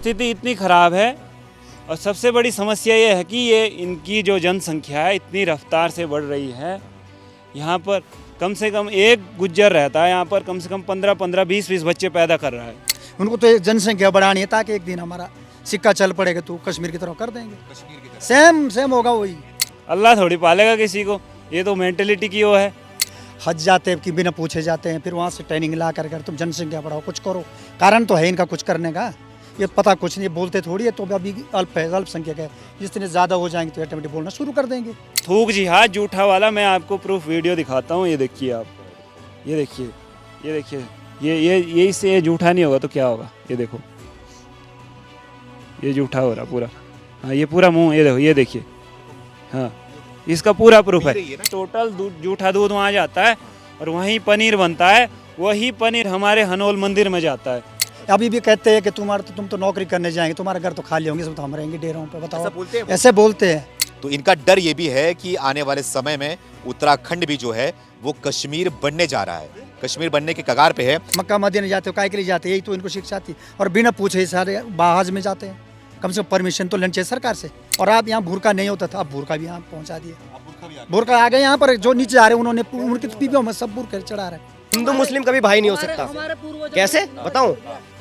स्थिति इतनी ख़राब है और सबसे बड़ी समस्या ये है कि ये इनकी जो जनसंख्या है इतनी रफ्तार से बढ़ रही है। यहाँ पर कम से कम एक गुज्जर रहता है, यहाँ पर कम से कम 15-15, 20-20 बच्चे पैदा कर रहा है। उनको तो जनसंख्या बढ़ानी है ताकि एक दिन हमारा सिक्का चल पड़ेगा तो कश्मीर की तरफ कर देंगे। सेम होगा वही। अल्लाह थोड़ी पालेगा किसी को, ये तो मेंटेलिटी की वो है। हज जाते हैं कि बिना पूछे जाते हैं, फिर वहाँ से ट्रेनिंग ला कर तुम जनसंख्या बढ़ाओ, कुछ करो। कारण तो है इनका कुछ करने का, ये पता कुछ नहीं, बोलते थोड़ी है। तो अभी अल्पसंख्यक है, जितने ज़्यादा हो जाएंगे तो ऑटोमेटिक बोलना शुरू कर देंगे। थूक जिहाद झूठा वाला, मैं आपको प्रूफ वीडियो दिखाता हूँ। ये देखिए आप, ये देखिए, ये देखिए, ये इससे ये झूठा नहीं होगा तो क्या होगा? ये देखो, ये झूठा हो रहा पूरा। हाँ, ये पूरा मुंह, ये देखो, ये देखिए। हाँ, इसका पूरा प्रूफ है। टोटल झूठा दूध वहाँ जाता है और वहीं पनीर बनता है। वही पनीर हमारे हनोल मंदिर में जाता है। अभी भी कहते हैं कि तुम तो नौकरी करने जाएंगे, तुम्हारा घर तो खाली होंगे, इसमें तो हम रहेंगे डेरों पे। बताओ, ऐसे बोलते हैं। तो इनका डर ये भी है कि आने वाले समय में उत्तराखंड भी जो है वो कश्मीर बनने जा रहा है, कश्मीर बनने के कगार पे है। मक्का मदीना जाते हो, काय के लिए जाते हैं? यही तो इनको शिक्षा थी। और बिना पूछे सारे बाहज में जाते हैं। कम से कम परमिशन तो लेनी चाहिए सरकार से। और आप यहाँ बुरका नहीं होता था, अब बुरका भी यहाँ पहुँचा दिए। बुरका आ गए यहाँ पर, जो नीचे आ रहे हैं उन्होंने, उनकी तो पीपियों में सब बुरका चढ़ा रहे हैं। हिंदू मुस्लिम कभी भाई नहीं हो सकता। कैसे बताऊं?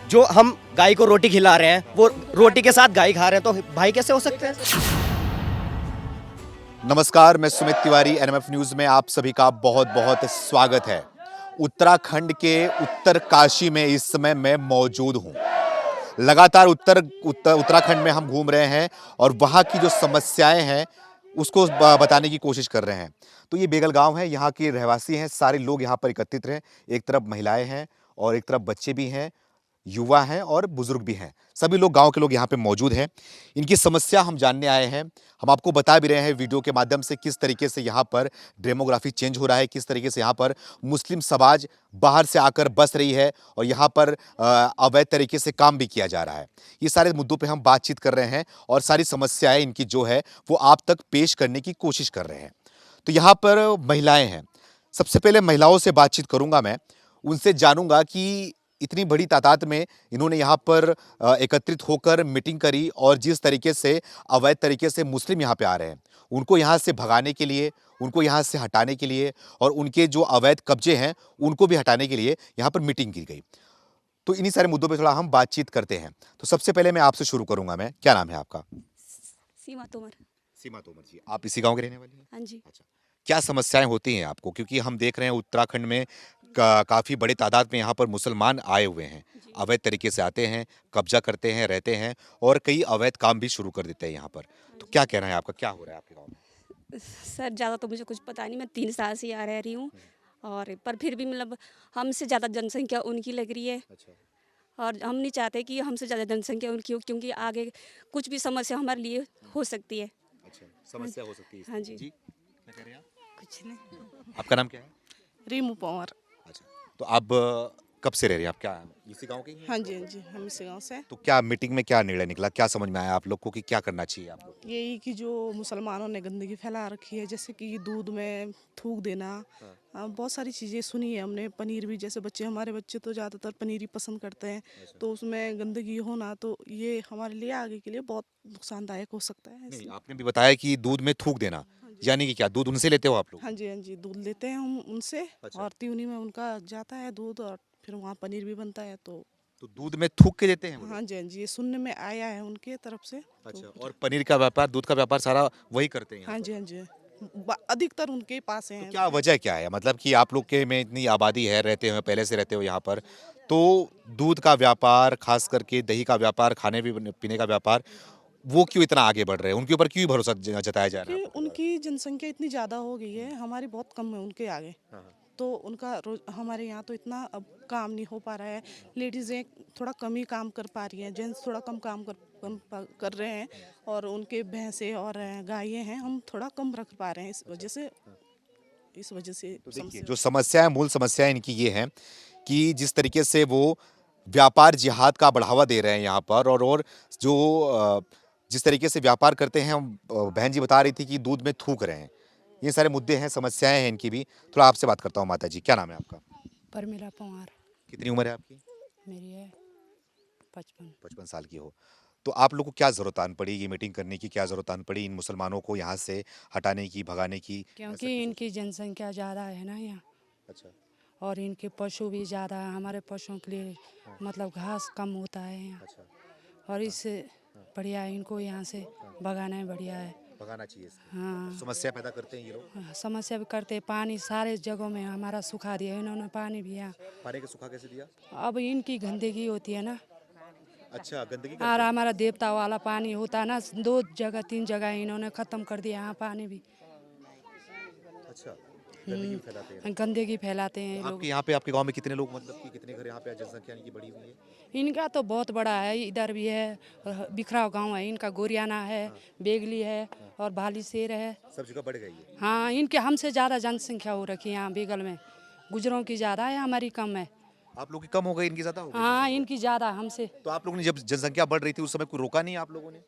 जो हम गाय को रोटी खिला रहे हैं, वो रोटी के साथ गाय खा रहे हैं, तो भाई कैसे हो सकते हैं? नमस्कार, मैं सुमित तिवारी, एनएमएफ न्यूज में आप सभी का बहुत बहुत स्वागत है। उत्तराखंड के उत्तरकाशी में इस समय मैं मौजूद हूं। लगातार उत्तराखंड में हम घूम रहे हैं और वहां की जो समस्याएं हैं उसको बताने की कोशिश कर रहे हैं। तो ये बेगल गांव है, यहाँ के रहवासी हैं, सारे लोग यहाँ पर एकत्रित हैं। एक तरफ महिलाएं हैं और एक तरफ बच्चे भी हैं, युवा हैं और बुजुर्ग भी हैं। सभी लोग, गांव के लोग यहाँ पे मौजूद हैं। इनकी समस्या हम जानने आए हैं। हम आपको बता भी रहे हैं वीडियो के माध्यम से किस तरीके से यहाँ पर डेमोग्राफी चेंज हो रहा है, किस तरीके से यहाँ पर मुस्लिम समाज बाहर से आकर बस रही है और यहाँ पर अवैध तरीके से काम भी किया जा रहा है। ये सारे मुद्दों पर हम बातचीत कर रहे हैं और सारी समस्याएं इनकी जो है वो आप तक पेश करने की कोशिश कर रहे हैं। तो यहाँ पर महिलाएं हैं। सबसे पहले महिलाओं से बातचीत करूंगा मैं, उनसे जानूंगा कि इतनी बड़ी तादाद में इन्होंने यहाँ पर एकत्रित होकर मीटिंग करी और जिस तरीके से अवैध तरीके से मुस्लिम यहाँ पे आ रहे हैं, उनको यहाँ से भगाने के लिए, उनको यहाँ से हटाने के लिए और उनके जो अवैध कब्जे हैं उनको भी हटाने के लिए यहाँ पर मीटिंग की गई। तो इन्हीं सारे मुद्दों पर थोड़ा हम बातचीत करते हैं। तो सबसे पहले मैं आपसे शुरू करूंगा। मैं, क्या नाम है आपका? सीमा तोमर। सीमा तोमर जी, आप इसी गाँव के रहने वाली हैं? हाँ जी। अच्छा, क्या समस्याएं होती हैं आपको? क्योंकि हम देख रहे हैं उत्तराखंड में काफ़ी बड़ी तादाद में यहाँ पर मुसलमान आए हुए हैं, अवैध तरीके से आते हैं, कब्जा करते हैं, रहते हैं और कई अवैध काम भी शुरू कर देते हैं यहाँ पर। तो क्या कहना है आपका, क्या हो रहा है आपके गाँव में? सर ज़्यादा तो मुझे कुछ पता नहीं, मैं 3 साल से यहाँ रह रही हूँ और पर फिर भी मतलब हमसे ज़्यादा जनसंख्या उनकी लग रही है। अच्छा। और हम नहीं चाहते कि हमसे ज़्यादा जनसंख्या उनकी हो, क्योंकि आगे कुछ भी समस्या हमारे लिए हो सकती है। अच्छा, समस्या हो सकती है। हाँ जी। क्या कह रहे हैं आप? कुछ नहीं। आपका नाम क्या है? रीमू पवार। अच्छा, तो आप कब से रह रही हैं? आप क्या इसी गांव के ही हैं? हाँ जी, हाँ जी, हम इसी गांव से। तो क्या मीटिंग में क्या निर्णय निकला, क्या समझ में आया आप लोग को कि क्या करना चाहिए आप लोग? यही कि जो मुसलमानों ने गंदगी फैला रखी है, जैसे कि दूध में थूक देना, बहुत सारी चीज़ें सुनी है हमने। पनीर भी, जैसे हमारे बच्चे तो ज़्यादातर पनीर ही पसंद करते हैं, तो उसमें गंदगी होना तो ये हमारे लिए आगे के लिए बहुत नुकसानदायक हो सकता है। नहीं, आपने भी बताया कि दूध में थूक देना, यानी कि क्या दूध उनसे लेते हो आप लोग? हाँ जी, हाँ जी, दूध लेते हैं हम उनसे। अच्छा। और त्यूनी में उनका जाता है दूध और फिर वहाँ पनीर भी बनता है। तो दूध में थूक के देते हैं वो लोग? हाँ जी, हाँ जी, ये सुनने में आया है उनके तरफ से। अच्छा, और पनीर का व्यापार, दूध का व्यापार सारा वही करते हैं? हाँ जी, हाँ जी, अधिकतर उनके पास तो हैं। क्या वजह क्या है? मतलब कि आप लोग के में इतनी आबादी है, रहते हो, पहले से रहते हो यहाँ पर, तो दूध का व्यापार, खास करके दही का व्यापार, खाने पीने का व्यापार, वो क्यों इतना आगे बढ़ रहे हैं? उनके ऊपर क्यों भरोसा जताया जा रहा है? कि उनकी जनसंख्या इतनी ज़्यादा हो गई है, हमारी बहुत कम है उनके आगे। तो उनका हमारे यहाँ तो इतना अब काम नहीं हो पा रहा है। लेडीज़ें थोड़ा कम ही काम कर पा रही हैं, जेंट्स थोड़ा कम काम कर रहे हैं और उनके भैंसे और गायें हैं, हम थोड़ा कम रख पा रहे हैं। इस वजह से तो देखिए, जो समस्या है, मूल समस्या इनकी ये है कि जिस तरीके से वो व्यापार जिहाद का बढ़ावा दे रहे हैं यहाँ पर और जो जिस तरीके से व्यापार करते हैं, बहन जी बता रही थी कि दूध में थूक रहे हैं। ये सारे मुद्दे हैं, समस्याएं हैं इनकी भी। थोड़ा आपसे बात करता हूँ। माता जी, क्या नाम है आपका? परमिला पवार। कितनी उम्र है आपकी? मेरी है 55। 55 साल की हो। तो आप लोग को क्या जरूरत आन पड़ी ये मीटिंग करने की, क्या जरूरत आन पड़ी इन मुसलमानों को यहाँ से हटाने की, भगाने की? ऐसा क्योंकि क्यों इनकी जनसंख्या ज़्यादा है ना यहाँ, अच्छा, और इनके पशु भी ज़्यादा है। हमारे पशुओं के लिए मतलब घास कम होता है यहाँ, अच्छा, और इससे बढ़िया है इनको यहाँ से भगाना है, बढ़िया है। भगाना चाहिए इसको। हाँ, समस्या पैदा करते हैं ये लोग। समस्या भी करते, पानी सारे जगहों में हमारा सुखा दिया इन्होंने, पानी भी यहाँ। पानी का सूखा कैसे दिया? अब इनकी गंदगी होती है ना, अच्छा, गंदगी और करते हैं। हमारा देवता वाला पानी होता है ना, 2 जगह 3 जगह इन्होंने ख़त्म कर दिया यहाँ पानी भी। अच्छा, गंदगी भी फैलाते हैं। गंदगी फैलाते हैं ये लोग। आपके यहाँ पे, आपके गांव में कितने लोग, मतलब कि कितने घर यहाँ पे जनसंख्या इनकी बढ़ी हुई है? इनका तो बहुत बड़ा है, इधर भी है, और बिखराव गांव है इनका, गोरियाना है, बेगली है, और भालीसेर है। सब जगह बढ़ गई है। हाँ, इनके हमसे ज़्यादा जनसंख्या हो रखी है यहाँ बेगल में। गुजरों की ज़्यादा है, हमारी कम है। आप लोग की कम हो गई, इनकी ज्यादा हो गई? हाँ, इनकी ज़्यादा हमसे। तो आप लोगों ने जब जनसंख्या बढ़ रही थी उस समय कोई रोका नहीं आप लोगों ने?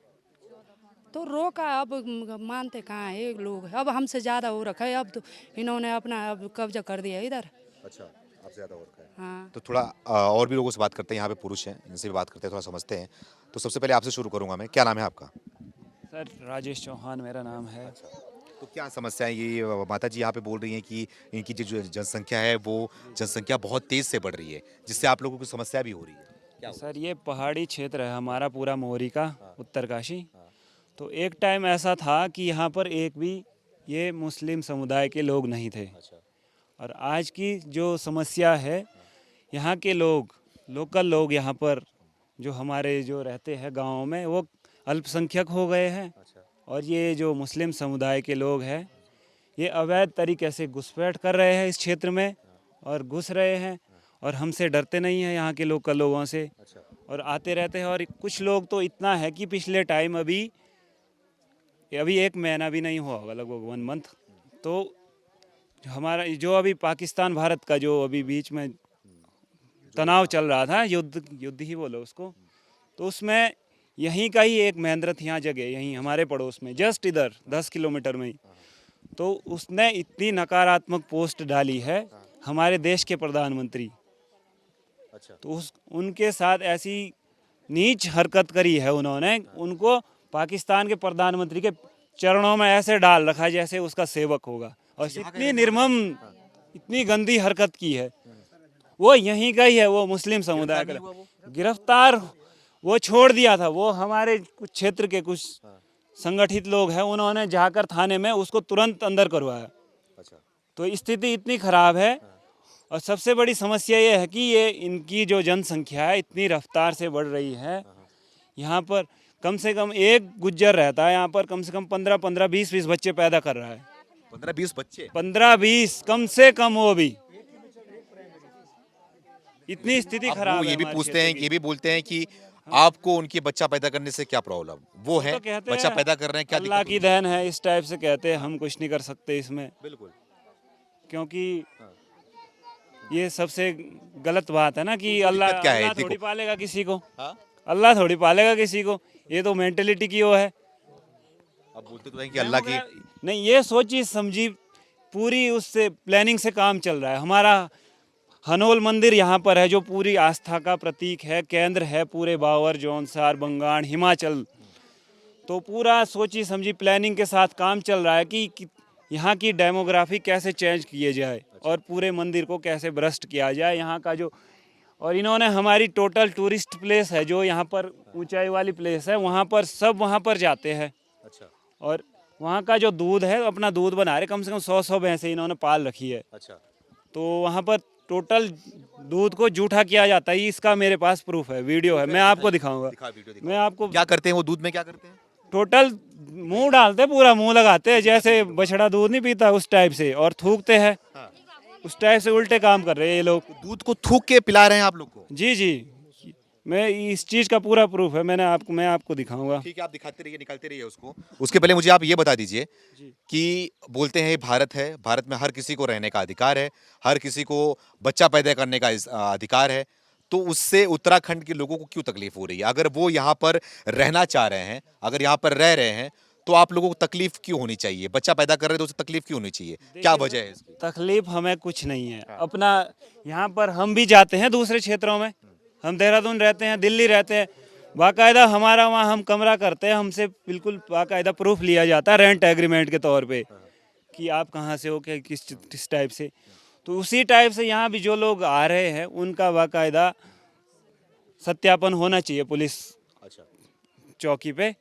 तो रोका, अब मानते कहाँ है लोग, अब हमसे ज़्यादा हो रखा है, अब तो इन्होंने अपना अब कब्जा कर दिया इधर। अच्छा, आपसे ज्यादा हो रखा है। हाँ, तो थोड़ा और भी लोगों से बात करते हैं, यहाँ पे पुरुष हैं, इनसे भी बात करते हैं, थोड़ा समझते हैं। तो सबसे पहले आपसे शुरू करूंगा मैं, क्या नाम है आपका? सर राजेश चौहान मेरा नाम है। तो क्या समस्या है ये? माता जी यहाँ पे बोल रही हैं कि इनकी जो जनसंख्या है वो जनसंख्या बहुत तेज से बढ़ रही है, जिससे आप लोगों को समस्या भी हो रही है। क्या हुआ? सर ये पहाड़ी क्षेत्र है हमारा पूरा मोहरी का, उत्तरकाशी। तो एक टाइम ऐसा था कि यहाँ पर एक भी ये मुस्लिम समुदाय के लोग नहीं थे। अच्छा, और आज की जो समस्या है, यहाँ के लोग, लोकल लोग यहाँ पर जो हमारे जो रहते हैं गाँव में, वो अल्पसंख्यक हो गए हैं। अच्छा, और ये जो मुस्लिम समुदाय के लोग हैं, ये अवैध तरीके से घुसपैठ कर रहे हैं इस क्षेत्र में, और घुस रहे हैं, और हमसे डरते नहीं हैं यहाँ के लोकल लोगों से, अच्छा, और आते रहते हैं। और कुछ लोग तो इतना है कि पिछले टाइम अभी 1 महीना भी नहीं हुआ होगा, लगभग 1 मंथ, तो हमारा जो अभी पाकिस्तान भारत का जो अभी बीच में तनाव चल रहा था, युद्ध ही बोलो उसको, तो उसमें यहीं का ही एक महेंद्र यहाँ जगह, यहीं हमारे पड़ोस में, जस्ट इधर 10 किलोमीटर में ही, तो उसने इतनी नकारात्मक पोस्ट डाली है हमारे देश के प्रधानमंत्री। अच्छा, तो उनके साथ ऐसी नीच हरकत करी है उन्होंने, उनको पाकिस्तान के प्रधानमंत्री के चरणों में ऐसे डाल रखा जैसे उसका सेवक होगा, और इतनी निर्मम, इतनी गंदी हरकत की है। वो यहीं का ही है, वो मुस्लिम समुदाय का। गिरफ्तार वो छोड़ दिया था, वो हमारे कुछ क्षेत्र के कुछ संगठित लोग हैं, उन्होंने जाकर थाने में उसको तुरंत अंदर करवाया। अच्छा, तो स्थिति इतनी खराब है, और सबसे बड़ी समस्या ये है कि ये इनकी जो जनसंख्या है इतनी रफ्तार से बढ़ रही है। यहाँ पर कम से कम एक गुज्जर रहता है, यहाँ पर कम से कम 15-15, 20-20 बच्चे पैदा कर रहा है। 15-20 बच्चे? 15-20 कम से कम, वो भी इतनी स्थिति अब खराब वो है ये भी हमारे पूछते हैं, क्षेत्र ये भी बोलते हैं कि आपको उनके बच्चा पैदा करने से क्या प्रॉब्लम? वो है तो कहते बच्चा हैं, पैदा कर रहे हैं, क्या अल्लाह दिक्कत की देन है, इस टाइप से कहते हैं। हम कुछ नहीं कर सकते इसमें, बिल्कुल। क्योंकि ये सबसे गलत बात है ना कि अल्लाह दिक्कत क्या है? अल्लाह देखो। थोड़ी पालेगा किसी को, हाँ? अल्लाह थोड़ी पालेगा किसी को, ये तो मेंटेलिटी की वो है। अब बोलते तो हैं कि अल्लाह की, नहीं, ये सोची समझी पूरी उससे प्लानिंग से काम चल रहा है। हमारा हनोल मंदिर यहाँ पर है, जो पूरी आस्था का प्रतीक है, केंद्र है पूरे बावर, जौनसार, बंगाण, हिमाचल। तो पूरा सोची समझी प्लानिंग के साथ काम चल रहा है कि यहाँ की डेमोग्राफी कैसे चेंज किए जाए, और पूरे मंदिर को कैसे भ्रष्ट किया जाए यहाँ का जो। और इन्होंने हमारी टोटल टूरिस्ट प्लेस है, जो यहाँ पर ऊंचाई वाली प्लेस है, वहाँ पर सब वहाँ पर जाते हैं। अच्छा, और वहाँ का जो दूध है, अपना दूध बना रहे, कम से कम 100 भैंसें इन्होंने पाल रखी है। अच्छा, तो वहाँ पर टोटल दूध को जूठा किया जाता है। इसका मेरे पास प्रूफ है, वीडियो है, मैं आपको दिखाऊंगा। दिखा वीडियो दिखा। मैं आपको क्या करते हैं वो दूध में, क्या करते हैं? टोटल मुंह डालते, पूरा मुंह लगाते हैं, जैसे बछड़ा दूध नहीं पीता उस टाइप से, और थूकते हैं। हाँ। उस टाइप से उल्टे काम कर रहे हैं ये लोग। दूध को थूक के पिला रहे हैं आप लोग को? जी जी, मैं इस चीज़ का पूरा प्रूफ है, मैं आपको दिखाऊंगा। ठीक है, आप दिखाते रहिए, निकालते रहिए उसको। उसके पहले मुझे आप ये बता दीजिए कि बोलते हैं भारत है, भारत में हर किसी को रहने का अधिकार है, हर किसी को बच्चा पैदा करने का अधिकार है, तो उससे उत्तराखंड के लोगों को क्यों तकलीफ हो रही है? अगर वो यहाँ पर रहना चाह रहे हैं, अगर यहाँ पर रह रहे हैं, तो आप लोगों को तकलीफ क्यों होनी चाहिए? बच्चा पैदा कर रहे हैं तो उसे तकलीफ क्यों होनी चाहिए? क्या वजह है इसकी? तकलीफ हमें कुछ नहीं है। अपना यहाँ पर हम भी जाते हैं दूसरे क्षेत्रों में, हम देहरादून रहते हैं, दिल्ली रहते हैं, बाकायदा हमारा वहाँ हम कमरा करते हैं, हमसे बिल्कुल बाकायदा प्रूफ लिया जाता है रेंट एग्रीमेंट के तौर पे कि आप कहाँ से हो, क्या किस टाइप से। तो उसी टाइप से यहाँ भी जो लोग आ रहे हैं उनका बाकायदा सत्यापन होना चाहिए पुलिस चौकी पे।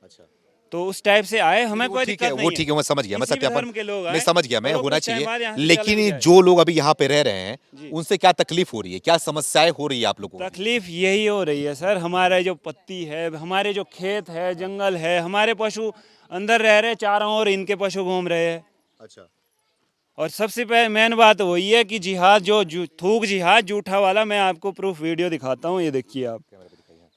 तो उस टाइप से आए, हमें कोई ठीक है, दिक्कत वो नहीं ठीक है, मैं समझ गया, मैं किसी भी सत्यापन धर्म के लोग मैं आए, समझ गया, मैं और वो होना कुछ हमारे यहाँ चाहिए। से चले लेकिन जाए। जो लोग अभी यहाँ पे रह रहे हैं उनसे क्या तकलीफ हो रही है, क्या समस्याएं हो रही है आप लोगों को? तकलीफ यही हो रही है सर, हमारे जो पत्ती है, हमारे जो खेत है, जंगल है, हमारे पशु अंदर रह रहे, चारों ओर इनके पशु घूम रहे हैं। अच्छा, और सबसे मेन बात वही है कि जिहाद थूक जिहाद झूठा वाला, मैं आपको प्रूफ वीडियो दिखाता हूँ, ये देखिए आप,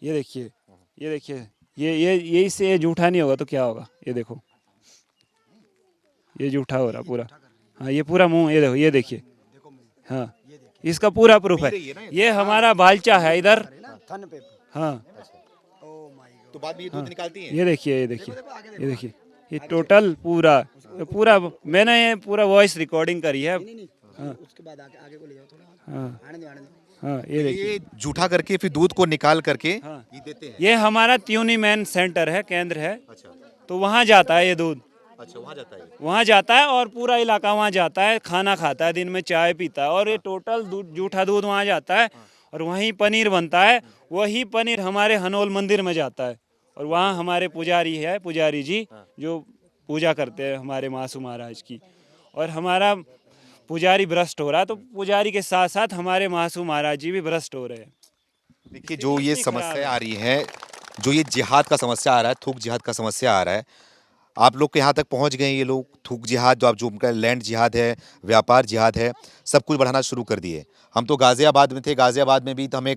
ये देखिए, ये देखिए, ये इससे ये झूठा नहीं होगा तो क्या होगा, ये देखो, ये झूठा हो रहा पूरा। हाँ, ये पूरा मुंह, ये देखो, ये देखिए, हाँ, इसका पूरा प्रूफ है। ये हमारा बालचा है इधर, हाँ, तो बाद में ये दूध निकालती हैं? ये देखिए, ये देखिए, ये देखिए, ये टोटल पूरा मैंने ये पूरा वॉइस रिकॉर्डिंग करी है। हाँ, उसके बाद आगे को ले जाओ थोड़ा, हाँ, आने दो, आने दो। हाँ, ये देखिए, ये जूठा करके फिर दूध को निकाल करके हाँ, ये देते हैं। ये हमारा त्यूनी मैन सेंटर है, केंद्र है, अच्छा, तो वहाँ जाता है ये दूध, अच्छा, वहाँ जाता है। वहाँ जाता है और पूरा इलाका वहाँ जाता है, खाना खाता है, दिन में चाय पीता है, और ये टोटल जूठा दूध वहाँ जाता है और वहीं पनीर बनता है। वही पनीर हमारे हनोल मंदिर में जाता है और वहाँ हमारे पुजारी जी जो पूजा करते हैं हमारे मासू महाराज की, और हमारा पुजारी भ्रष्ट हो रहा है, तो पुजारी के साथ साथ हमारे मासू महाराज जी भी भ्रष्ट हो रहे हैं। देखिए, जो ये समस्या आ रही है, जो ये जिहाद का समस्या आ रहा है, थूक जिहाद का समस्या आ रहा है, आप लोग के यहाँ तक पहुँच गए ये लोग? थूक जिहाद जो उनका लैंड जिहाद है, व्यापार जिहाद है, सब कुछ बढ़ाना शुरू कर दिए। हम तो गाजियाबाद में थे, गाजियाबाद में भी तो हमें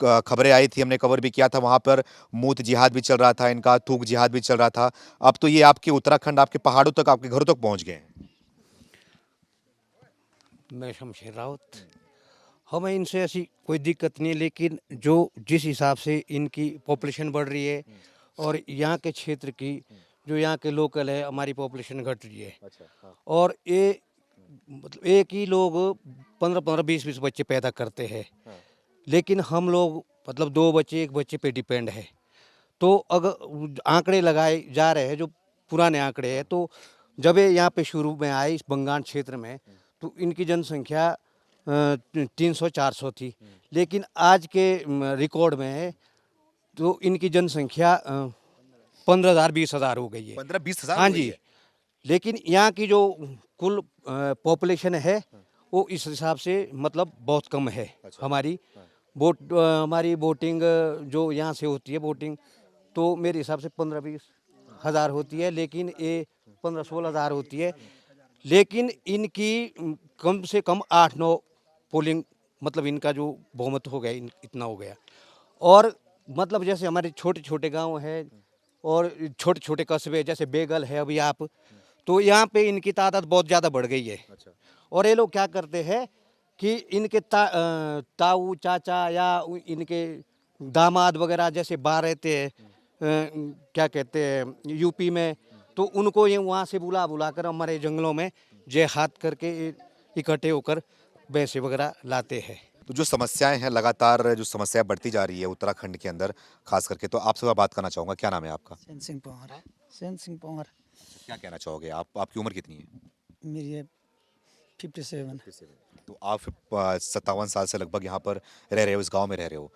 खबरें आई थी, हमने कवर भी किया था, वहाँ पर मूत जिहाद भी चल रहा था, इनका थूक जिहाद भी चल रहा था। अब तो ये आपके उत्तराखंड, आपके पहाड़ों तक, आपके घरों तक पहुँच गए हैं। मैं शमशेर रावत, हमें इनसे ऐसी कोई दिक्कत नहीं है, लेकिन जो जिस हिसाब से इनकी पॉपुलेशन बढ़ रही है और यहाँ के क्षेत्र की जो यहाँ के लोकल है, हमारी पॉपुलेशन घट रही है। और ये मतलब एक ही लोग 15-15, 20-20 बच्चे पैदा करते हैं, लेकिन हम लोग मतलब 2 बच्चे 1 बच्चे पे डिपेंड है। तो अगर आंकड़े लगाए जा रहे हैं, जो पुराने आंकड़े हैं, तो जब ये यहाँ पे शुरू में आए इस बंगाल क्षेत्र में, तो इनकी जनसंख्या 300-400 थी, लेकिन आज के रिकॉर्ड में है तो इनकी जनसंख्या 15,000-20,000 हो गई है। 15-20 हज़ार? हाँ जी, लेकिन यहाँ की जो कुल पॉपुलेशन है वो इस हिसाब से मतलब बहुत कम है। हमारी हमारी वोटिंग जो यहाँ से होती है वोटिंग, तो मेरे हिसाब से 15-20 हज़ार होती है, लेकिन ये 15-16 हज़ार होती है। लेकिन इनकी कम से कम 8-9 पोलिंग, मतलब इनका जो बहुमत हो गया इतना हो गया। और मतलब जैसे हमारे छोटे छोटे गांव है और छोटे छोटे कस्बे, जैसे बेगल है अभी आप, तो यहाँ पे इनकी तादाद बहुत ज़्यादा बढ़ गई है। और ये लोग क्या करते हैं कि इनके ताऊ चाचा या इनके दामाद वगैरह जैसे बाहर रहते हैं, क्या कहते हैं यूपी में, तो उनको ये वहाँ से बुला कर हमारे जंगलों में जिहाद करके इकट्ठे होकर भैंसे वगैरह लाते हैं। तो जो समस्याएं हैं, लगातार जो समस्या बढ़ती जा रही है उत्तराखंड के अंदर खास करके, तो आपसे बात करना चाहूँगा। क्या नाम है आपका? सेन सिंह पंवार। सेन सिंह पंवार। क्या कहना चाहोगे आप? आपकी उम्र कितनी है? मेरी है 57। तो आप 57 साल से लगभग यहाँ पर रह रहे हो, इस गांव में रह रहे हो,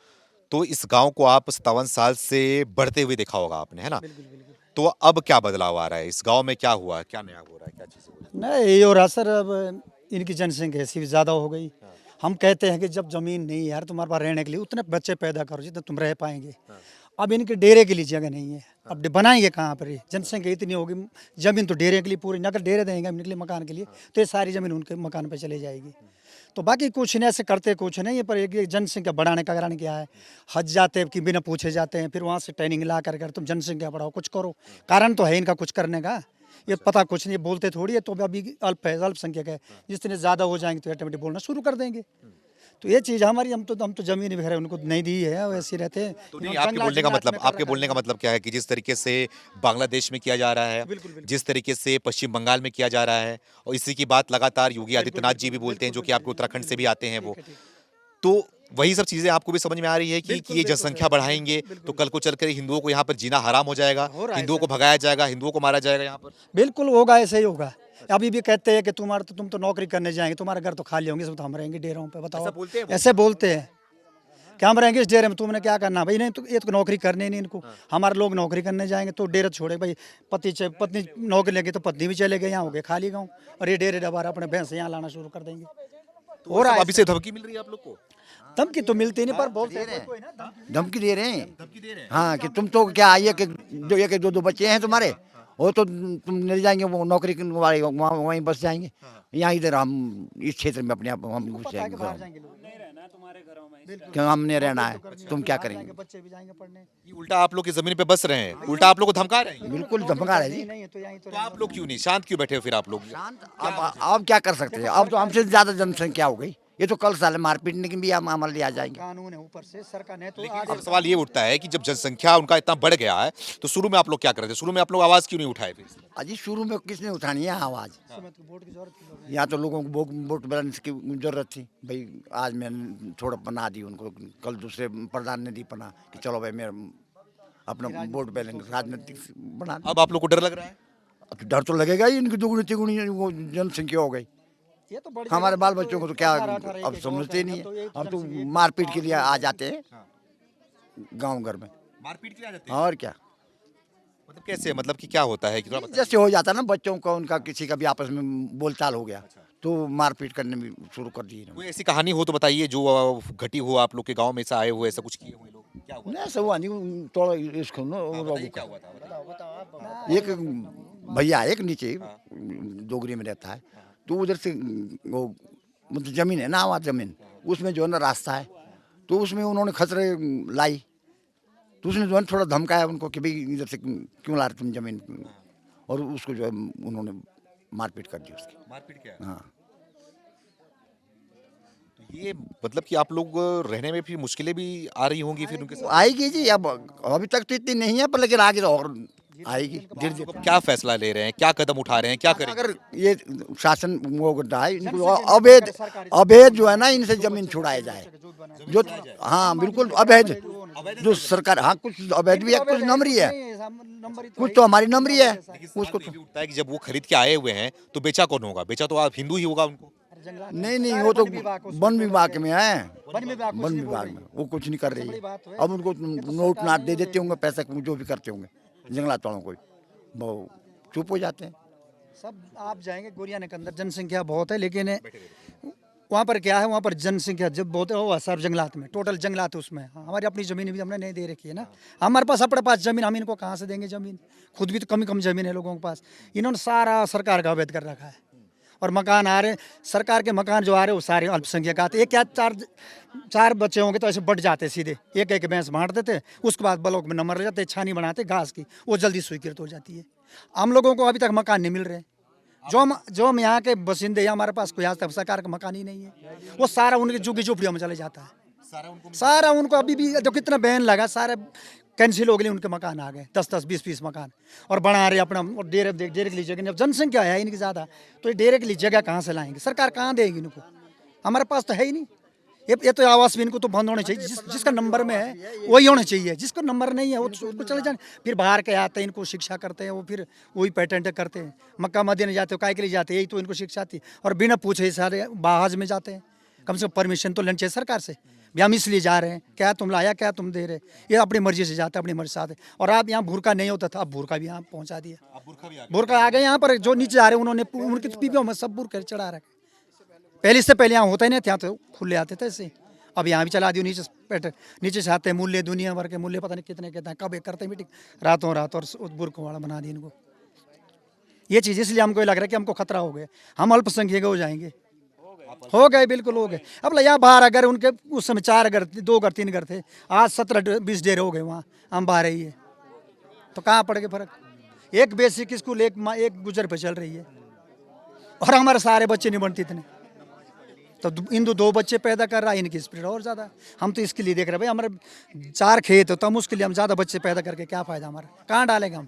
तो इस गांव को आप 57 साल से बढ़ते हुए देखा होगा आपने, है ना? तो अब क्या बदलाव आ रहा है इस गांव में? क्या हुआ, क्या नया हो रहा है, क्या चीज़ें हो रही नहीं, ये हो रहा सर, अब इनकी जनसंख्या ऐसी भी ज़्यादा हो गई। हम कहते हैं कि जब ज़मीन नहीं है यार तुम्हारे पास रहने के लिए, उतने बच्चे पैदा करो जितने तुम रह पाएंगे। अब इनके डेरे के लिए जगह नहीं है, अब बनाएंगे कहाँ पर? ये जनसंख्या इतनी होगी, ज़मीन तो डेरे के लिए पूरी, अगर डेरे देंगे इनके लिए मकान के लिए, तो ये सारी ज़मीन उनके मकान पर चली जाएगी। तो बाकी कुछ नहीं, ऐसे करते कुछ नहीं है, पर एक जनसंख्या बढ़ाने का कारण क्या है? हज जाते हैं कि बिना पूछे जाते हैं, फिर वहाँ से ट्रेनिंग ला कर तुम जनसंख्या बढ़ाओ, कुछ करो। कारण तो है इनका कुछ करने का, ये पता कुछ नहीं, बोलते थोड़ी है। तो अभी अल्प है, अल्पसंख्यक है, जितने ज़्यादा हो जाएंगे तो ऑटोमेटिक बोलना शुरू कर देंगे। तो ये चीज़ हमारी, हम तो ज़मीन वगैरह उनको नहीं दी है, वैसे रहते हैं। तो नहीं, आपके बोलने का मतलब क्या है कि जिस तरीके से बांग्लादेश में किया जा रहा है, जिस तरीके से पश्चिम बंगाल में किया जा रहा है, और इसी की बात लगातार योगी आदित्यनाथ जी भी बोलते हैं, जो कि आपके उत्तराखंड से भी आते हैं वो, तो वही सब चीजें आपको भी समझ में आ रही है कि ये जनसंख्या बढ़ाएंगे तो कल को चलकर हिंदुओं को यहाँ पर जीना हराम हो जाएगा, हिंदुओं को भगाया जाएगा, हिंदुओं को मारा जाएगा यहाँ पर। बिल्कुल होगा, ऐसे ही होगा। अभी भी कहते हैं कि तुम तो नौकरी करने जाएंगे, तुम्हारे घर तो खाली होंगे, सब तो हम रहेंगे डेरों पे। बताओ, ऐसे बोलते हैं कि हम रहेंगे इस डेरे में, तुमने क्या करना भाई? नहीं तो ये तो नौकरी करने नहीं इनको। हमारे लोग नौकरी करने जाएंगे तो डेरा छोड़े भाई, पत्नी नौकरी लगे तो पत्नी भी चले गए, यहाँ हो गए खाली गाँव, और ये डेरे दोबारा अपने भैंस यहाँ लाना शुरू कर देंगे। और अभी से धमकी मिल रही है आप लोग को? धमकी तो मिलती नहीं, पर बोलते धमकी दे रहे हैं। हाँ, कि तुम तो क्या आइए कि जो एक दो बच्चे हैं तुम्हारे, वो तो तुम नहीं जाएंगे, वो नौकरी वाले वहीं बस जाएंगे। यहाँ इधर हम इस क्षेत्र में अपने आप हम घुस जाएंगे, क्यों हमने रहना है, तुम क्या करेंगे? बच्चे भी जाएंगे पढ़ने। ये उल्टा आप लोग की जमीन पे बस रहे हैं, उल्टा आप लोग को धमका रहे हैं। बिल्कुल धमका रहे जी। तो आप लोग क्यों नहीं शांत, क्यों बैठे हो फिर आप लोग? अब क्या कर सकते हैं? अब तो हमसे ज्यादा जनसंख्या हो गई, ये तो कल साले मार पीटने की भी हम अमल ले आ जाएंगे। कानून है ऊपर से, सरकार ने तो अब सवाल ये उठता है कि जब जनसंख्या उनका इतना बढ़ गया है तो शुरू में आप लोग क्या कर रहे थे? शुरू में आप लोग आवाज क्यों नहीं उठाए फिर? अजी शुरू में किसने उठानी है आवाज? यहाँ तो लोगों को वोट बैलेंस की जरूरत थी भाई। आज मैं थोड़ा पना दी उनको, कल दूसरे प्रधान ने दी पना कि चलो भाई मेरा अपना वोट बैलेंस राजनीतिक बना। अब आप लोग को डर लग रहा है? डर तो लगेगा ही, इनकी दुगुनी तिगुनी वो जनसंख्या हो गई। ये तो बड़ी हमारे बाल बच्चों को तो क्या अब समझते नहीं है, अब तो मारपीट के लिए आ जाते हैं गांव घर में। मारपीट के लिए आ जाते हैं? और क्या, मतलब कैसे, मतलब कि क्या होता है कि थोड़ा बताइए। जैसे हो जाता है ना बच्चों का, उनका किसी का भी आपस में बोलचाल हो गया तो मारपीट करने में शुरू कर दी। कोई ऐसी कहानी हो तो बताइए जो घटी हो, आप लोग के गांव में ऐसा आए हुए, ऐसा कुछ किए हुए लोग? क्या हुआ? नहीं ऐसा हुआ नहीं, थोड़ा इसको बताइए क्या हुआ था? एक भैया एक नीचे डोगरी में रहता है, तो उधर से वो मतलब जमीन है ना, आवाज जमीन, उसमें जो है ना रास्ता है, तो उसमें उन्होंने खतरे लाई, तो उसने जो है थोड़ा धमकाया उनको कि भाई इधर से क्यों ला रहे तुम जमीन, और उसको जो है उन्होंने मारपीट कर दी उसकी। मारपीट किया? हाँ। तो ये मतलब कि आप लोग रहने में फिर मुश्किलें भी आ रही होंगी फिर उनके साथ? आएगी जी, अब अभी तक तो इतनी नहीं है, पर लेकिन आगे तो और आएगी धीरे धीरे। तो क्या फैसला ले रहे हैं, क्या कदम उठा रहे हैं, क्या करेंगे? अगर ये शासन वो करता है, इनको अवैध जो है ना, इनसे जमीन छुड़ाया जाए जो। हाँ बिल्कुल अवैध, जो सरकार, हाँ कुछ अवैध भी है, कुछ नमरी है, कुछ तो हमारी नमरी है। उसको तो उठता है कि जब वो खरीद के आए हुए हैं तो बेचा कौन होगा? बेचा तो आप हिंदू ही होगा उनको। नहीं, वो तो वन विभाग में है, वन विभाग में वो कुछ नहीं कर रही है। अब उनको नोट नाट दे देते होंगे, पैसा जो भी करते होंगे जंगलात वालों को, वो चुप हो जाते हैं सब। आप जाएंगे गोरियाने के अंदर जनसंख्या बहुत है, लेकिन वहाँ पर क्या है, वहाँ पर जनसंख्या जब बहुत है वो सब जंगलात में, टोटल जंगलात उसमें। हमारी अपनी ज़मीन भी हमने नहीं दे रखी है ना, हमारे पास अपने पास ज़मीन, हम इनको कहाँ से देंगे ज़मीन? खुद भी तो कम ज़मीन है लोगों के पास। इन्होंने सारा सरकार का अवैध कर रखा है, और मकान आ रहे, सरकार के मकान जो आ रहे हैं वो सारे अल्पसंख्यक आते। एक क्या चार बच्चे होंगे तो ऐसे बढ़ जाते सीधे, एक एक भैंस बांट देते, उसके बाद ब्लॉक में नंबर ले जाते, छानी बनाते घास की, वो जल्दी स्वीकृत हो जाती है। हम लोगों को अभी तक मकान नहीं मिल रहे, जो हम यहाँ के बसिंदे हैं, हमारे पास कोई आज तक सरकार का मकान ही नहीं है। वो सारा उनकी झुग्गी झोपड़ियों में चले जाता है, सारा उनको अभी भी जो कितना बैन लगा, सारे कैंसिल हो गए, उनके मकान आ गए 10-10, 20-20 मकान, और बना रहे अपना। और डेरे के लिए जगह, जब जनसंख्या है इनकी ज़्यादा, तो ये डेरे के लिए जगह कहाँ से लाएंगे? सरकार कहाँ देगी इनको? हमारे पास तो है ही नहीं। ये तो आवास भी इनको तो बंद होने चाहिए, जिसका नंबर में है वही होना चाहिए, जिसको नंबर नहीं है वो उसको चले जाए। फिर बाहर के आते हैं, इनको शिक्षा करते हैं, वो फिर वही पेटेंट करते हैं, मक्का मदीना जाते हो, काय के लिए जाते हैं? यही तो इनको शिक्षा थी, और बिना पूछे सारे बाहज में जाते हैं। कम से कम परमिशन तो लेनी चाहिए सरकार से, भी हम इसलिए जा रहे हैं, क्या तुम लाया, क्या तुम दे रहे? ये अपनी मर्जी से जाता है, अपनी मर्जी से आते। और आप यहाँ बुरका नहीं होता था, अब बुरका भी यहाँ पहुँचा दिया, बुरका आ गए यहाँ पर। जो नीचे आ रहे उन्होंने उनकी तो पीपियों में सब बुरका चढ़ा रखे। पहले से पहले यहाँ होता ही नहीं, यहाँ तो खुले आते थे ऐसे, अब यहाँ भी चला दियो। नीचे से आते हैं मूल्य, दुनिया भर के मूल्य, पता नहीं कितने कितने कब एक करते मीटिंग रातों रात, और बुरकों वाला बना दी इनको। ये चीज़ इसलिए हमको लग रहा है कि हमको खतरा हो गया, हम अल्पसंख्यक हो जाएंगे। हो गए, बिल्कुल हो गए। अब यहाँ बाहर अगर उनके उस समय 4 घर, 2 घर, 3 घर थे, आज 17-20 डेरे हो गए वहाँ, हम बाहर ही है, तो कहाँ पड़ गए फर्क? एक बेसिक स्कूल एक गुजर पे चल रही है, और हमारे सारे बच्चे नहीं बनते इतने। तो हिंदू 2 बच्चे पैदा कर रहा है, इनकी स्पीड और ज़्यादा। हम तो इसके लिए देख रहे हैं भाई, हमारे 4 खेत हो, तब उसके लिए हम ज़्यादा बच्चे पैदा करके क्या फ़ायदा हमारा? कहाँ डालेंगे हम?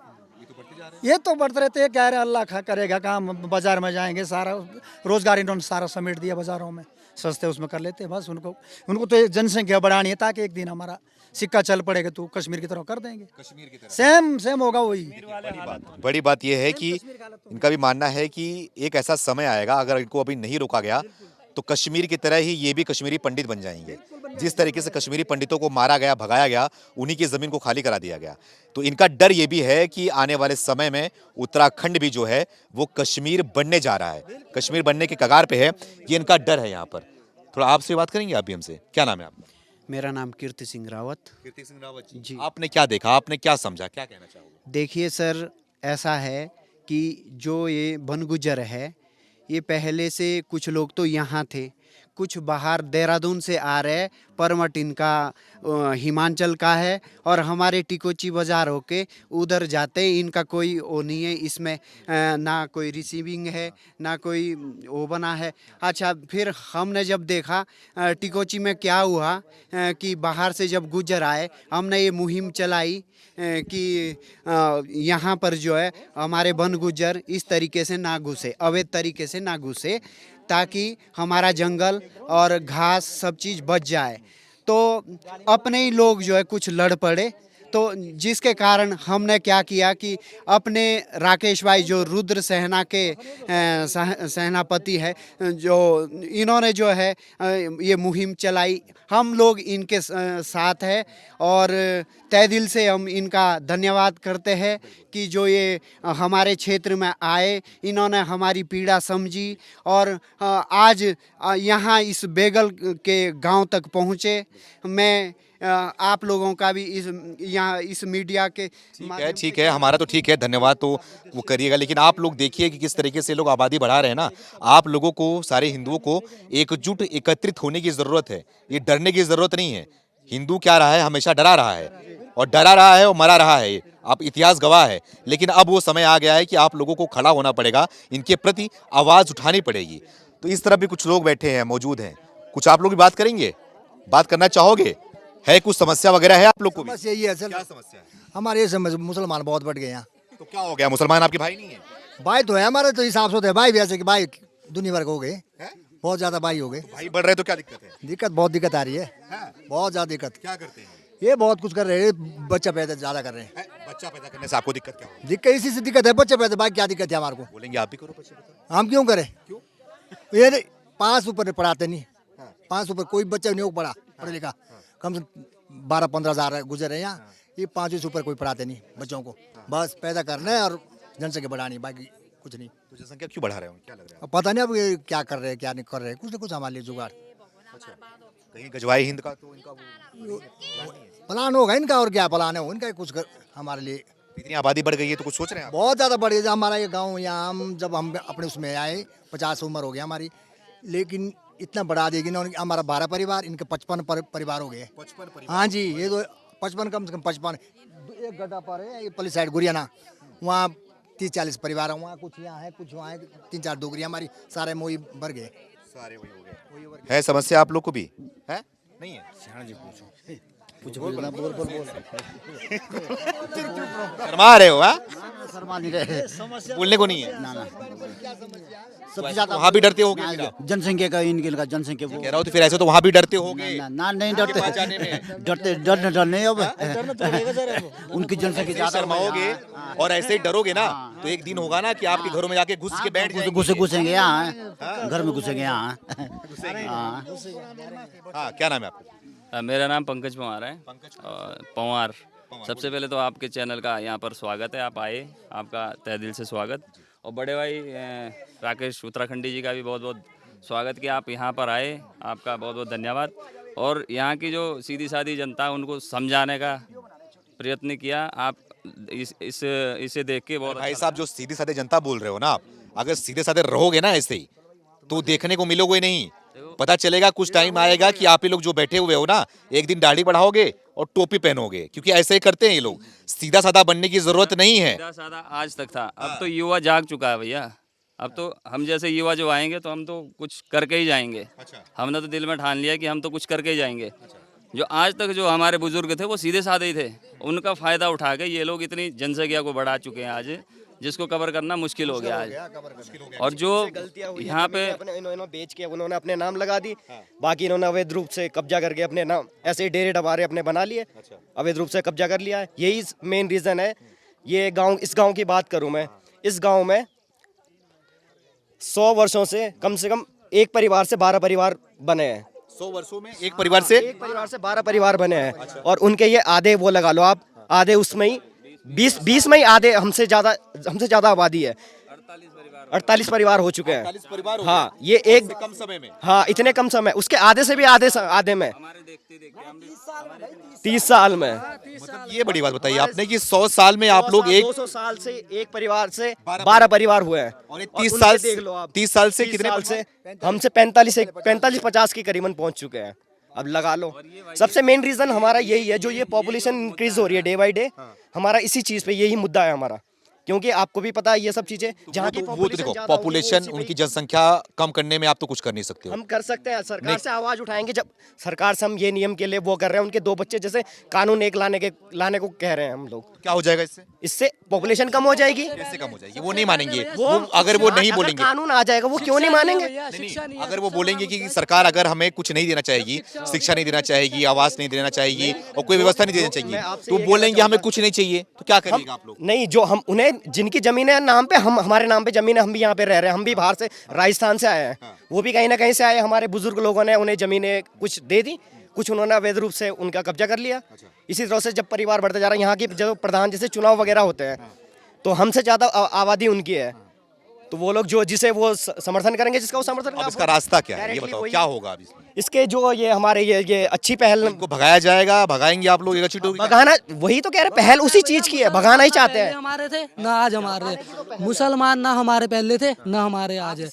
ये तो बढ़ते रहते हैं, कह रहे अल्लाह खा करेगा काम, बाजार में जाएंगे सारा रोजगार इन्होंने सारा समेट दिया बाजारों में, सस्ते उसमें कर लेते हैं बस। उनको तो एक जनसंख्या बढ़ानी है ताकि एक दिन हमारा सिक्का चल पड़ेगा तो कश्मीर की तरह कर देंगे, कश्मीर की तरह सेम होगा वही। बड़ी बात यह है कि इनका भी मानना है कि एक ऐसा समय आएगा अगर इनको अभी नहीं रोका गया तो कश्मीर की तरह ही ये भी कश्मीरी पंडित बन जाएंगे। जिस तरीके से कश्मीरी पंडितों को मारा गया, भगाया गया, उन्हीं की जमीन को खाली करा दिया गया, तो इनका डर ये भी है कि आने वाले समय में उत्तराखंड भी जो है वो कश्मीर बनने जा रहा है, कश्मीर बनने के कगार पे है, ये इनका डर है। यहाँ पर थोड़ा आपसे बात करेंगे, आप भी हमसे। क्या नाम है आपका? मेरा नाम कीर्ति सिंह रावत। कीर्ति सिंह रावत जी। आपने क्या देखा, आपने क्या समझा, क्या कहना चाहोगे? देखिए सर, ऐसा है कि जो ये बनगुजर है, ये पहले से कुछ लोग तो यहाँ थे, कुछ बाहर देहरादून से आ रहे, परमट इनका हिमाचल का है और हमारे टिकोची बाज़ार होके उधर जाते, इनका कोई वो नहीं है इसमें, ना कोई रिसीविंग है ना कोई वो बना है। अच्छा, फिर हमने जब देखा टिकोची में क्या हुआ कि बाहर से जब गुजर आए, हमने ये मुहिम चलाई कि यहाँ पर जो है हमारे वन गुजर इस तरीके से ना घुसे, अवैध तरीके से ना घुसे, ताकि हमारा जंगल और घास सब चीज़ बच जाए। तो अपने ही लोग जो है कुछ लड़ पड़े, तो जिसके कारण हमने क्या किया कि अपने राकेश भाई जो रुद्र सेना के सेनापति है, जो इन्होंने जो है ये मुहिम चलाई, हम लोग इनके साथ है और तहे दिल से हम इनका धन्यवाद करते हैं कि जो ये हमारे क्षेत्र में आए, इन्होंने हमारी पीड़ा समझी और आज यहाँ इस बेगल के गांव तक पहुँचे। मैं आप लोगों का भी इस यहाँ इस मीडिया के ठीक है, हमारा तो ठीक है, धन्यवाद तो वो करिएगा, लेकिन आप लोग देखिए कि किस तरीके से लोग आबादी बढ़ा रहे हैं ना। आप लोगों को, सारे हिंदुओं को एकजुट एकत्रित होने की जरूरत है, ये डरने की जरूरत नहीं है। हिंदू क्या रहा है, हमेशा डरा रहा है और डरा रहा है और मरा रहा है, आप इतिहास गवाह है। लेकिन अब वो समय आ गया है कि आप लोगों को खड़ा होना पड़ेगा, इनके प्रति आवाज उठानी पड़ेगी। तो इस तरह भी कुछ लोग बैठे हैं, मौजूद हैं, कुछ आप लोग भी बात करेंगे, बात करना चाहोगे? है कुछ समस्या वगैरह है आप लोग को भी? बस यही है सर। क्या समस्या है? हमारे ये मुसलमान बहुत बढ़ गए यहाँ। तो क्या हो गया, मुसलमान आपके भाई नहीं है? भाई तो है हमारे, तो हिसाब से होते हैं भाई भी, ऐसे कि भाई दुनिया भर के हो गए, बहुत ज्यादा भाई हो गए। भाई बढ़ रहे तो क्या दिक्कत है? दिक्कत, बहुत दिक्कत आ रही है, बहुत ज्यादा दिक्कत। क्या करते हैं? ये बहुत कुछ कर रहे हैं, बच्चा पैदा ज्यादा कर रहे हैं। बच्चा पैदा करने से आपको दिक्कत क्या होगी? दिक्कत इसी से दिक्कत है, बच्चे पैदा, भाई क्या दिक्कत है हमारे को? बोलेंगे आप भी करो बच्चे पैदा। हम क्यों करें? क्यों? ये 5 ऊपर पढ़ाते नहीं, 5 ऊपर कोई बच्चा नहीं पढ़ा, पढ़ा लिखा, कम से 12-15 हज़ार गुजर है यहाँ, ये 5 से ऊपर कोई पढ़ाते नहीं बच्चों को। बस पैदा करना है और जनसंख्या बढ़ानी, बाकी कुछ नहीं। तो जनसंख्या क्यों बढ़ा रहे हो, क्या लग रहा है? अब पता नहीं अब ये क्या कर रहे हैं, क्या नहीं कर रहे हैं, कुछ ना कुछ हमारे लिए जुगाड़। कहीं गजवाई हिंद का तो इनका प्लान होगा इनका, और क्या प्लान है उनका, कुछ हमारे लिए। इतनी आबादी बढ़ गई है तो कुछ सोच रहे हैं आप? बहुत ज़्यादा बढ़ गया हमारा ये गाँव। यहाँ हम जब हम अपने उसमें आए, 50 उम्र हो गया हमारी, लेकिन इतना बढ़ा देगी ना हमारा 12 परिवार, इनके 55 परिवार हो गए। 55 परिवार? हाँ जी, ये तो 55 कम से कम 55। एक गड्ढा पर है ये पली साइड गुरियाना, वहाँ 30-40 परिवार है, वहाँ कुछ यहाँ है, कुछ वहाँ है, 3-4 डोगरी हमारी, सारे मोई भर गए, सारे वही हो गए। है समस्या आप लोग को भी है? नहीं है? शर्मा रहे हो? शर्मा नहीं रहे, बोलने को नहीं है? ना सबसे ज्यादा वहाँ भी डरते होगे? जनसंख्या का, इनका जनसंख्या वो कह रहा हूँ तो फिर ऐसे तो वहाँ भी डरते होगे? ना नहीं डरते, पास जाने में? डर नहीं अब उनकी जनसंख्या ज्यादा शर्माओगे और ऐसे ही डरोगे ना, तो एक दिन होगा ना कि आपके घरों में जाके घुस के बैठ जाएंगे। घुसेंगे यहाँ, घर में घुसेंगे यहाँ। हाँ, क्या नाम है आपका? मेरा नाम पंकज पंवार है। पंवार। सबसे पहले तो आपके चैनल का यहाँ पर स्वागत है, आप आए, आपका तहे दिल से स्वागत। और बड़े भाई राकेश उत्तराखंडी जी का भी बहुत बहुत स्वागत कि आप यहाँ पर आए, आपका बहुत बहुत धन्यवाद। और यहाँ की जो सीधी सादी जनता है उनको समझाने का प्रयत्न किया, आप इसे देख के बहुत। भाई साहब, जो सीधे साधे जनता बोल रहे हो ना आप, अगर सीधे साधे रहोगे ना ऐसे ही तो देखने को मिलोगे नहीं। पता चलेगा कुछ टाइम आएगा कि आप ही लोग जो बैठे हुए हो ना, एक दिन दाढ़ी बढ़ाओगे और टोपी पहनोगे, क्योंकि ऐसे ही करते हैं ये लोग। सीधा साधा बनने की जरूरत नहीं है। सीधा साधा आज तक था, अब तो युवा जाग चुका है भैया। अब तो हम जैसे युवा जो आएंगे तो हम तो कुछ करके ही जाएंगे। हमने तो दिल में ठान लिया कि हम तो कुछ करके ही जाएंगे। जो आज तक जो हमारे बुजुर्ग थे वो सीधे साधे ही थे, उनका फ़ायदा उठा के ये लोग इतनी जनसंख्या को बढ़ा चुके हैं आज, जिसको कवर करना मुश्किल हो गया आज। और जो यहाँ पे इन्होंने बेच के उन्होंने अपने नाम लगा दी, बाकी इन्होंने अवैध रूप से कब्जा करके अपने नाम ऐसे ही डेरे डबारे अपने बना लिए, अवैध रूप से कब्जा कर लिया है। यही मेन रीज़न है। ये गांव, इस गांव की बात करूं मैं, इस गांव में 100 वर्षों से कम एक परिवार से 12 परिवार बने हैं। 100 वर्षों में एक परिवार से 12 परिवार बने हैं। और उनके ये आधे, वो लगा लो आप, आधे उसमें ही 20 में ही आधे हमसे ज्यादा आबादी है। 48 परिवार हो चुके हैं। 48 परिवार हो हाँ, गए। ये एक कम समय में। हाँ, इतने कम समय, उसके आधे से भी आधे में 30 साल में। मतलब ये बड़ी बात बताइए आपने कि 100 साल में आप लोग 200 साल से एक परिवार से 12 परिवार हुए हैं। और 30 साल देख लो आप, 30 साल से कितने साल से हमसे 45-50 की करीबन पहुंच चुके हैं। अब लगा लो, सबसे मेन रीजन हमारा यही है, जो ये पॉपुलेशन इंक्रीज हो रही है डे बाय डे, हमारा इसी चीज पे यही मुद्दा है हमारा। क्योंकि आपको भी पता है ये सब चीजें, जहाँ की वो तो देखो, पॉपुलेशन, उनकी जनसंख्या कम करने में आप तो कुछ कर नहीं सकते हो। हम कर सकते हैं, सरकार से आवाज उठाएंगे। जब सरकार से हम ये नियम के लिए वो कर रहे हैं, उनके 2 बच्चे जैसे कानून एक लाने को कह रहे हैं हम लोग। क्या हो जाएगा इससे पॉपुलेशन कम हो जाएगी। कैसे कम हो जाएगी? वो नहीं मानेंगे। अगर वो नहीं बोलेंगे, कानून आ जाएगा, वो क्यों नहीं मानेंगे? अगर वो बोलेंगे कि सरकार अगर हमें कुछ नहीं देना चाहेगी, शिक्षा नहीं देना चाहेगी, आवास नहीं देना चाहेगी और कोई व्यवस्था नहीं देना चाहिए, तो बोलेंगे हमें कुछ नहीं चाहिए, तो क्या करेगा आप लोग? नहीं, जो हम उन्हें, जिनकी जमीन है नाम पे, हमारे नाम पे जमीन है, हम भी यहाँ पे रह रहे हैं, हम भी बाहर से राजस्थान से आए हैं, वो भी कहीं ना कहीं से आए। हमारे बुजुर्ग लोगों ने उन्हें जमीनें कुछ दे दी, कुछ उन्होंने अवैध रूप से उनका कब्जा कर लिया। इसी तरह से जब परिवार बढ़ता जा रहा है, यहाँ की जब प्रधान जैसे चुनाव वगैरह होते हैं, तो हमसे ज्यादा आबादी उनकी है, तो वो लोग जिसे वो समर्थन करेंगे, जिसका वो समर्थन। अब इसका रास्ता क्या है, ये बताओ, क्या होगा अब इसमें? इसके जो ये हमारे ये अच्छी पहल, इनको भगाया जाएगा, भगाएंगे आप लोग? भगाना, वही तो कह रहे, पहल उसी चीज की है, भगाना ही चाहते हैं। हमारे थे ना आज हमारे, मुसलमान ना हमारे पहले थे ना हमारे आज है।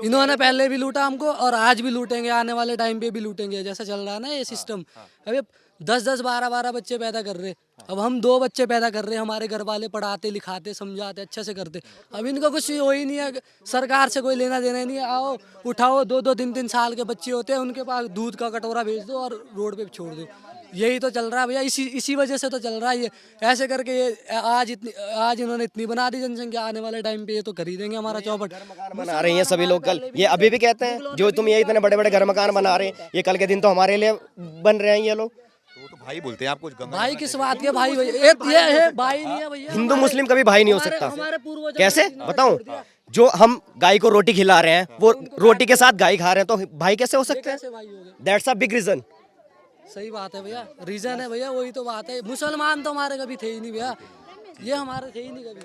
इन्होंने पहले भी लूटा हमको और आज भी लूटेंगे, आने वाले टाइम पे भी लूटेंगे। जैसा चल रहा है ना ये सिस्टम, अभी 10-10, 12-12 बच्चे पैदा कर रहे, अब हम 2 बच्चे पैदा कर रहे हैं, हमारे घर वाले पढ़ाते लिखाते समझाते अच्छे से करते। अब इनको कुछ हो ही नहीं है, सरकार से कोई लेना देना नहीं है। आओ उठाओ, 2-2, 3-3 साल के बच्चे होते हैं, उनके पास दूध का कटोरा भेज दो और रोड पे छोड़ दो। यही तो चल रहा है भैया, इसी वजह से तो चल रहा है ये। ऐसे करके ये आज इन्होंने इतनी बना दी जनसंख्या, आने वाले टाइम पे ये तो खरीदेंगे हमारा चौपट। बना रहे हैं सभी लोग, कल ये अभी भी कहते हैं, जो तुम ये इतने बड़े बड़े घर मकान बना रहे हैं, ये कल के दिन तो हमारे लिए बन रहे हैं ये लोग। तो भाई बोलते हैं आपको, भाई किस बात के भाई? ये है भाई नहीं है भैया। हिंदू मुस्लिम कभी भाई नहीं हो सकता। कैसे बताऊं? जो हम गाय को रोटी खिला रहे हैं, वो रोटी के साथ गाय खा रहे हैं, तो भाई कैसे हो सकते हैं? That's a big reason. सही बात है भैया, रीजन है भैया, वही तो बात है। मुसलमान तो हमारे कभी थे ही नहीं भैया, ये हमारे थे ही नहीं कभी।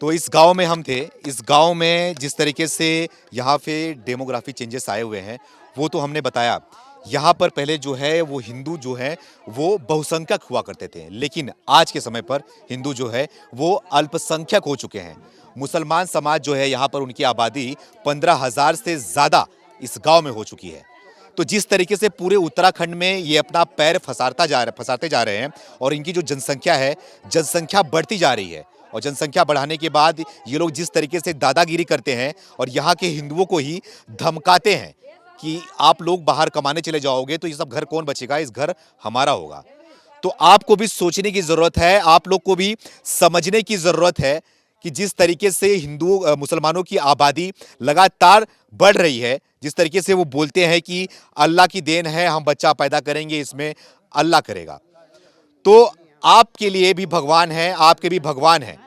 तो इस गांव में हम थे, इस गांव में जिस तरीके से यहाँ पे डेमोग्राफी चेंजेस आए हुए हैं, वो तो हमने बताया। यहाँ पर पहले जो है वो हिंदू जो है वो बहुसंख्यक हुआ करते थे, लेकिन आज के समय पर हिंदू जो है वो अल्पसंख्यक हो चुके हैं। मुसलमान समाज जो है यहाँ पर, उनकी आबादी 15,000 से ज़्यादा इस गांव में हो चुकी है। तो जिस तरीके से पूरे उत्तराखंड में ये अपना पैर फंसाते जा रहे हैं और इनकी जो जनसंख्या है, जनसंख्या बढ़ती जा रही है, और जनसंख्या बढ़ाने के बाद ये लोग जिस तरीके से दादागिरी करते हैं और यहाँ के हिंदुओं को ही धमकाते हैं कि आप लोग बाहर कमाने चले जाओगे तो ये सब घर कौन बचेगा, इस घर हमारा होगा। तो आपको भी सोचने की ज़रूरत है, आप लोग को भी समझने की ज़रूरत है कि जिस तरीके से हिंदू मुसलमानों की आबादी लगातार बढ़ रही है, जिस तरीके से वो बोलते हैं कि अल्लाह की देन है, हम बच्चा पैदा करेंगे, इसमें अल्लाह करेगा, तो आपके लिए भी भगवान है, आपके भी भगवान है।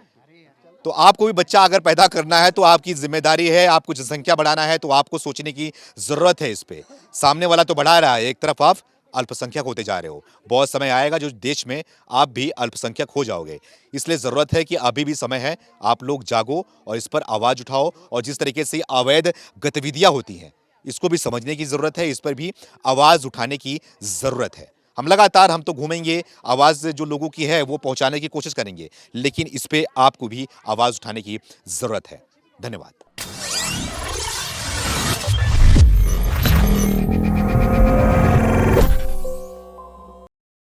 तो आपको भी बच्चा अगर पैदा करना है तो आपकी जिम्मेदारी है, आपको जनसंख्या बढ़ाना है तो आपको सोचने की ज़रूरत है इस पे। सामने वाला तो बढ़ा रहा है, एक तरफ आप अल्पसंख्यक होते जा रहे हो, बहुत समय आएगा जो देश में आप भी अल्पसंख्यक हो जाओगे। इसलिए ज़रूरत है कि अभी भी समय है, आप लोग जागो और इस पर आवाज़ उठाओ, और जिस तरीके से अवैध गतिविधियाँ होती हैं इसको भी समझने की ज़रूरत है, इस पर भी आवाज़ उठाने की ज़रूरत है। हम तो घूमेंगे, आवाज़ जो लोगों की है वो पहुंचाने की कोशिश करेंगे, लेकिन इस पे आपको भी आवाज़ उठाने की ज़रूरत है। धन्यवाद।